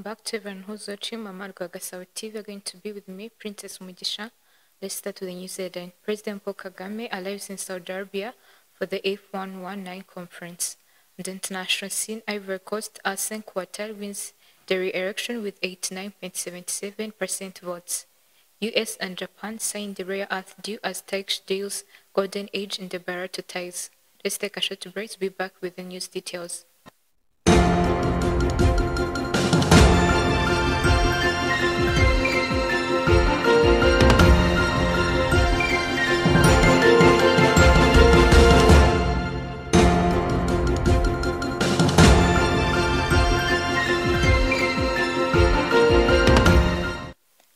back to everyone who's watching Mama Rwagasawa TV. You're going to be with me, Princess Mugisha. Let's start with the news headline. President Paul Kagame arrives in Saudi Arabia for the F119 conference. On the international scene, Ivory Coast, Alassane Ouattara wins the re-election with 89.77% votes. US and Japan signed the rare earth deal as tech deals golden age in the Barato ties. Let's take a short break to be back with the news details.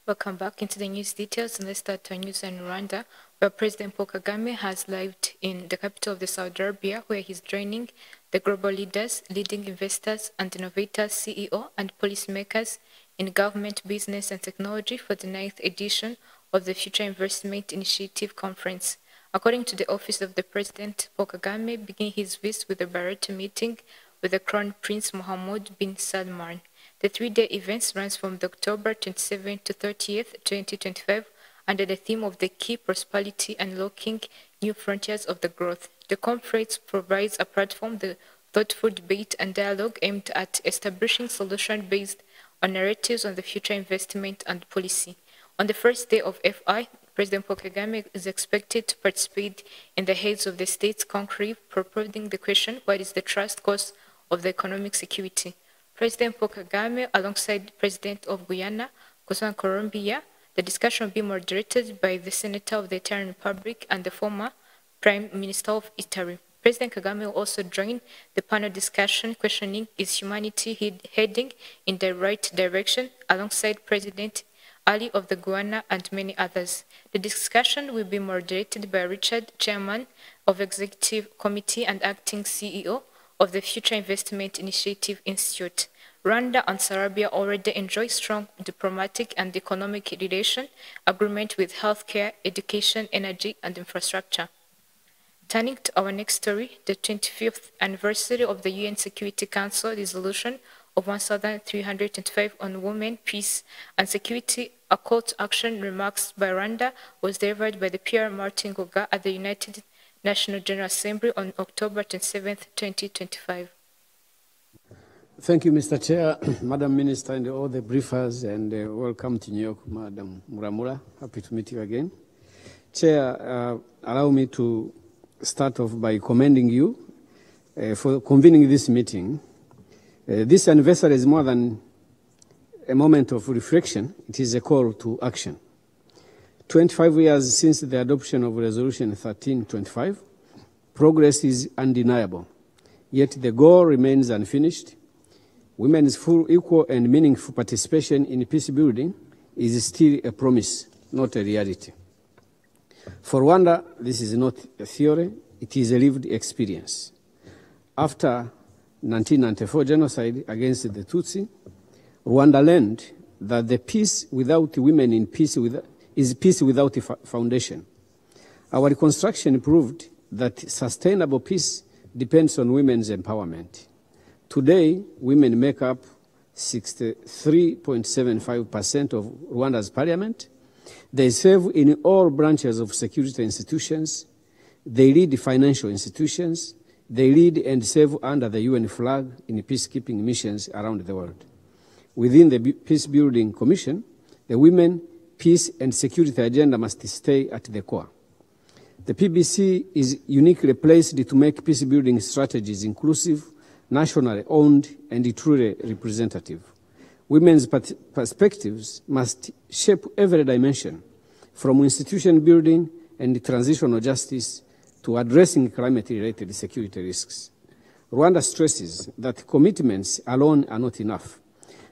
Welcome back into the news details, and let's start our news in Rwanda, where President Paul Kagame has arrived in the capital of the Saudi Arabia, where he's joining the global leaders, leading investors and innovators, CEO and policymakers in government, business and technology for the 9th edition of the Future Investment Initiative Conference. According to the Office of the President, Paul Kagame began his visit with a Barato meeting with the Crown Prince Mohammed bin Salman. The three-day event runs from October 27th to 30th, 2025, under the theme of the key prosperity unlocking new frontiers of the growth. The conference provides a platform for thoughtful debate and dialogue aimed at establishing solutions based on narratives on the future investment and policy. On the first day of FI, President Paul Kagame is expected to participate in the Heads of the States conclave, proposing the question, what is the trust cost of the economic security? President Paul Kagame, alongside President of Guyana, Cousin Colombia, the discussion will be moderated by the Senator of the Italian Republic and the former Prime Minister of Italy. President Kagame will also join the panel discussion questioning is humanity heading in the right direction, alongside President Ali of the Guyana and many others. The discussion will be moderated by Richard, Chairman of Executive Committee and Acting CEO of the Future Investment Initiative Institute. Rwanda and Saudi Arabia already enjoy strong diplomatic and economic relations, agreement with healthcare, education, energy, and infrastructure. Turning to our next story, the 25th anniversary of the UN Security Council resolution of 1325 on women, peace, and security, a call to action remarks by Rwanda was delivered by the PR Martin Ngoga at the United National General Assembly on October 27, 2025. Thank you, Mr. Chair, Madam Minister, and all the briefers, and welcome to New York, Madam Muramura. Happy to meet you again. Chair, allow me to start off by commending you for convening this meeting. This anniversary is more than a moment of reflection. It is a call to action. 25 years since the adoption of Resolution 1325, progress is undeniable, yet the goal remains unfinished. Women's full, equal, and meaningful participation in peace building is still a promise, not a reality. For Rwanda, this is not a theory, it is a lived experience. After 1994 genocide against the Tutsi, Rwanda learned that the peace without women in peace is peace without a foundation. Our reconstruction proved that sustainable peace depends on women's empowerment. Today, women make up 63.75% of Rwanda's parliament. They serve in all branches of security institutions. They lead financial institutions. They lead and serve under the UN flag in peacekeeping missions around the world. Within the Peacebuilding Commission, the Women, Peace and Security agenda must stay at the core. The PBC is uniquely placed to make peacebuilding strategies inclusive, nationally owned, and truly representative. Women's perspectives must shape every dimension, from institution building and transitional justice to addressing climate-related security risks. Rwanda stresses that commitments alone are not enough.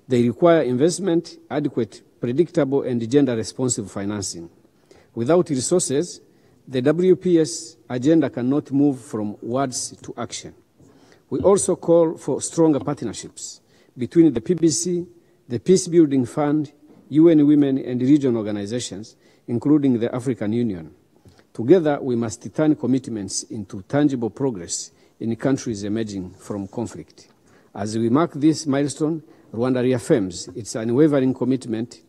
They require investment, adequate, predictable, and gender-responsive financing. Without resources, the WPS agenda cannot move from words to action. We also call for stronger partnerships between the PBC, the Peacebuilding Fund, UN Women, and regional organizations, including the African Union. Together, we must turn commitments into tangible progress in countries emerging from conflict. As we mark this milestone, Rwanda reaffirms its unwavering commitment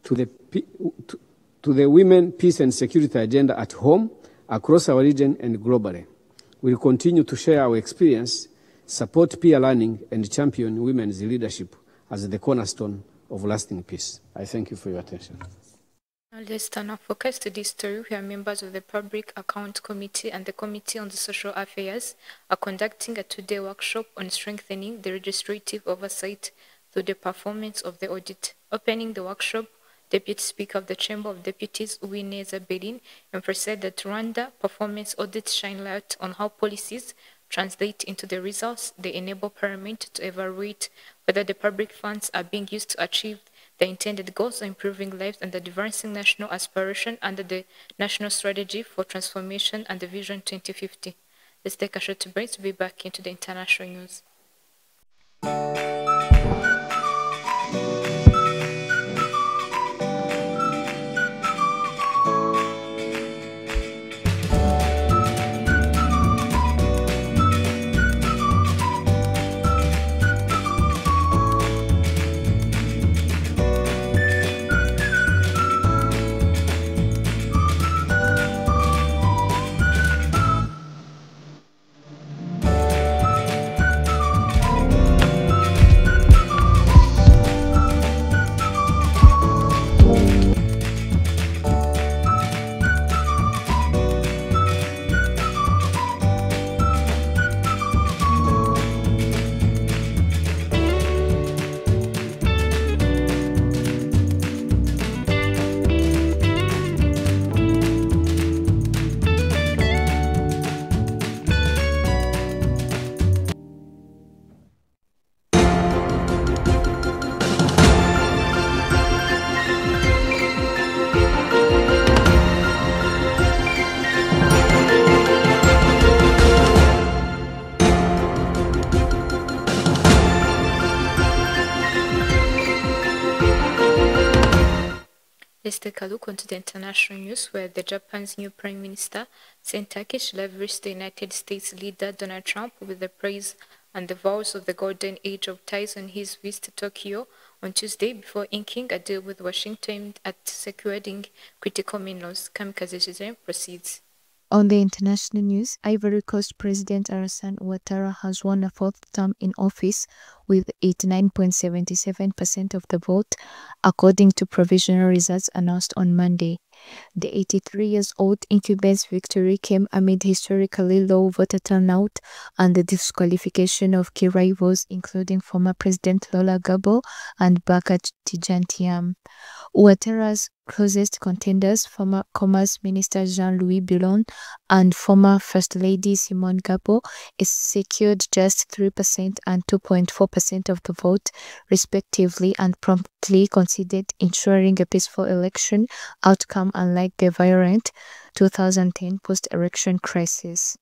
to the women, peace and security agenda at home, across our region and globally. We will continue to share our experience, support peer learning and champion women's leadership as the cornerstone of lasting peace. I thank you for your attention. Now let's turn our focus to this story where members of the Public Account Committee and the Committee on the Social Affairs are conducting a two-day workshop on strengthening the legislative oversight through the performance of the audit. Opening the workshop, Deputy Speaker of the Chamber of Deputies, Uwineza Berin, emphasized that Rwanda performance audits shine light on how policies translate into the results. They enable Parliament to evaluate whether the public funds are being used to achieve the intended goals of improving lives and advancing national aspiration under the National Strategy for Transformation and the Vision 2050. Let's take a short break to be back into the international news. Let's take a look onto the international news where the Japan's new Prime Minister sent Turkish leveraged the United States leader Donald Trump with the praise and the vows of the golden age of ties on his visit to Tokyo on Tuesday before inking a deal with Washington at securing critical minerals. Kamikaze proceeds. On the international news, Ivory Coast President Alassane Ouattara has won a fourth term in office with 89.77% of the vote, according to provisional results announced on Monday. The 83-year-old incumbent's victory came amid historically low voter turnout and the disqualification of key rivals, including former President Laurent Gbagbo and Bakar Tijantiam. Ouattara's closest contenders, former Commerce Minister Jean-Louis Billon and former First Lady Simone Gbagbo, secured just 3% and 2.4% of the vote, respectively, and promptly conceded, ensuring a peaceful election outcome unlike the violent 2010 post-election crisis.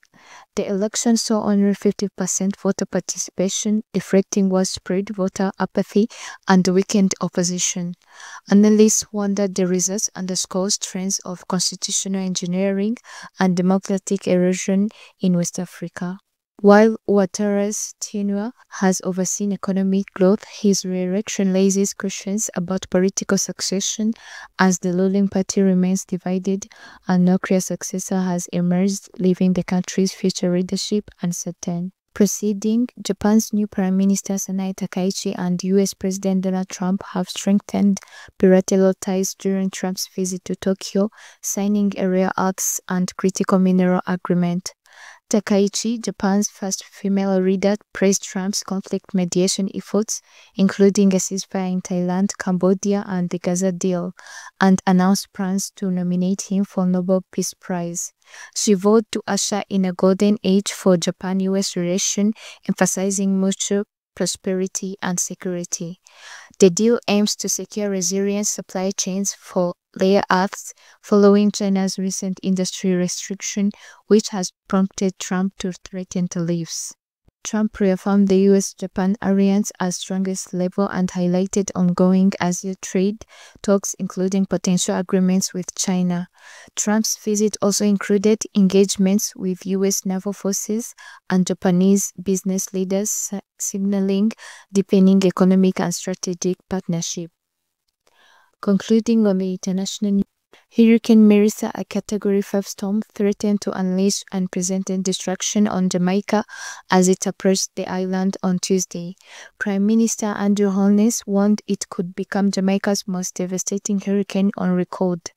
The election saw only 50% voter participation, reflecting widespread voter apathy and weakened opposition. Analysts wonder the results underscores trends of constitutional engineering and democratic erosion in West Africa. While Ouattara's tenure has overseen economic growth, his re-election raises questions about political succession as the ruling party remains divided and no clear successor has emerged, leaving the country's future leadership uncertain. Preceding, Japan's new Prime Minister Sanae Takaichi and US President Donald Trump have strengthened bilateral ties during Trump's visit to Tokyo, signing a rare earths and critical mineral agreement. Takaichi, Japan's first female leader, praised Trump's conflict mediation efforts, including a ceasefire in Thailand, Cambodia, and the Gaza deal, and announced plans to nominate him for Nobel Peace Prize. She vowed to usher in a golden age for Japan-US relations, emphasizing mutual prosperity and security. The deal aims to secure resilient supply chains for rare earths following China's recent industry restriction, which has prompted Trump to threaten tariffs. Trump reaffirmed the US-Japan alliance as strongest level and highlighted ongoing Asia trade talks, including potential agreements with China. Trump's visit also included engagements with US naval forces and Japanese business leaders, signaling deepening economic and strategic partnership. Concluding on the international news, Hurricane Melissa, a Category 5 storm, threatened to unleash unprecedented destruction on Jamaica as it approached the island on Tuesday. Prime Minister Andrew Holness warned it could become Jamaica's most devastating hurricane on record.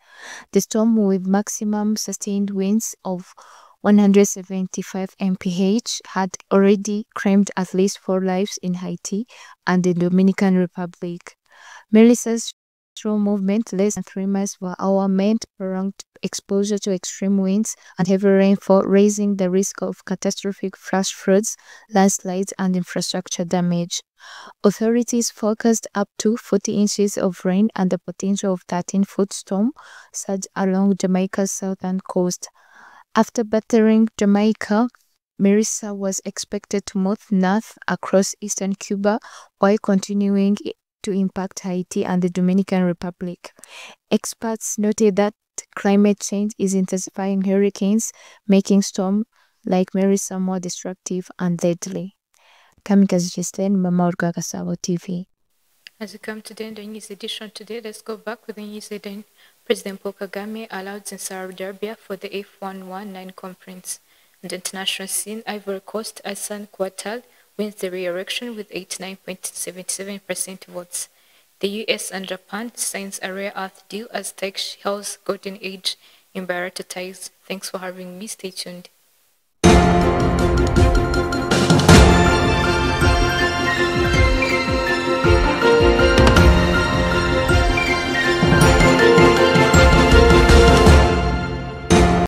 The storm, with maximum sustained winds of 175 mph, had already claimed at least 4 lives in Haiti and the Dominican Republic. Melissa's movement less than 3 miles per hour meant prolonged exposure to extreme winds and heavy rainfall, raising the risk of catastrophic flash floods, landslides, and infrastructure damage. Authorities forecast up to 40 inches of rain and the potential of 13-foot storm surge along Jamaica's southern coast. After battering Jamaica, Melissa was expected to move north across eastern Cuba while continuing to impact Haiti and the Dominican Republic. Experts noted that climate change is intensifying hurricanes, making storms like Melissa more destructive and deadly. Kamikaze Justin, Mama Urga Gasabo TV. As we come to the end of the news edition today, let's go back with the news heading. President Paul Kagame allowed in Saudi Arabia for the F119 conference. On the international scene, Ivory Coast Alassane wins the re-election with 89.77% votes. The US and Japan signs a rare earth deal as tech hails golden age in bilateral ties. Thanks for having me. Stay tuned.